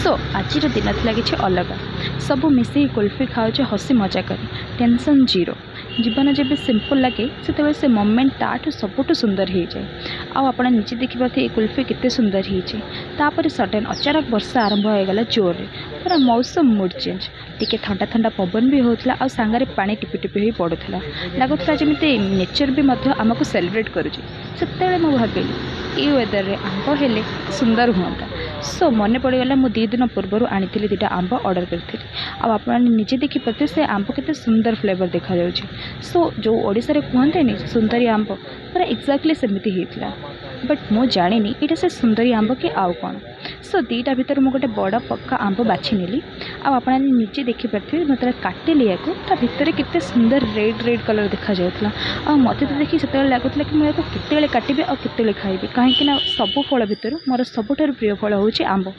सो आज दिन था कि अलग सब मिसे कुल्फी खाओ हसी मजा कर टेंशन जीरो जीवन जब सिंपल लगे से मोमेंट ताठ सबुठ सुंदर हो जाए। आप निजे देखिए कुल्फी केते सुंदर होपर सडन अचानक वर्षा आरंभ होगला जोर पूरा मौसम मूड चेंज टिके ठंडा ठंडा पवन भी होता आ सांगे पानी टिपि टिपि हो पड़ूला लगुला जमी नेचर भी आमको सेलिब्रेट करुँचे। से भाविली ये वेदर रे आंब हेले सुंदर हाँ सो मन पड़गला मु 2 दिन पूर्वर आनी 2टा आंब ऑर्डर करी आप निजे देखिए से आंब के सुंदर फ्लेवर देखा जाउछि। सो जो ओडिशा रे कहते सुंदरी आंब पूरा एक्जाक्टली सेमती होता बट मु जानी ये से सुंदरी आंब कि आउ कौन। सो 2टा भितर मुझे गोटे बड़ पक्का आंब बाछि नेली आप निजे देखिपे मतलब काटिली या भितर केते सुंदर रेड रेड कलर देखा जाउथला आ मते तो देखि से लगुला कि मुझे केते काटिबे और केते खाइबे कहीं सब फल भितर मोर सबुठार प्रिय फल हूँ आंब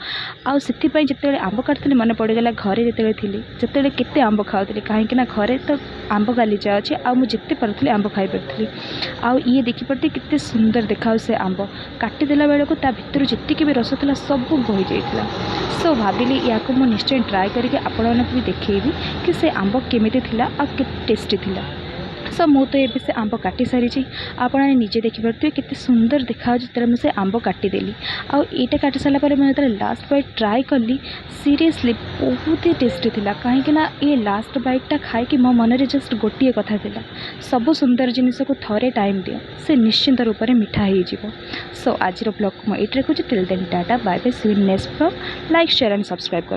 आउ से जिते आंब काटुली मन पड़गला घरे जिते केते आंब खाऊली कहीं घरे तो आंब गालीचा अच्छे आ मुझे पार्ली आंब खाई पार्ली आउ ये देखिपे केते सुंदर देखा से आंब काटिदेला बेलू ता भितर जी भी रस था सब बही जाइए। सो भाविली या मुझे निश्चय ट्राए करके आपण भी देखी कि से आंब केमिति थिला आ टेस्टी थिला। सो मु तो ये से आंब काटी सारी आप निजे देखिपे केते सुंदर देखा जिते मुझे आंब काटिदेली आईटा काटि सारापर मुझे लास्ट बाइट ट्राए कली सीरियसली बहुत ही टेस्टी थिला कहीं ये लास्ट बाइटा खाई मो मन में जस्ट गोटे कथा थिला सब सुंदर जिनिस को थोड़े टाइम दियो से निश्चिंत रूप से मिठा हो। सो आज ब्लॉग मुझे रखुच्छी till then tata bye bye see you next blog like share and subscribe कर।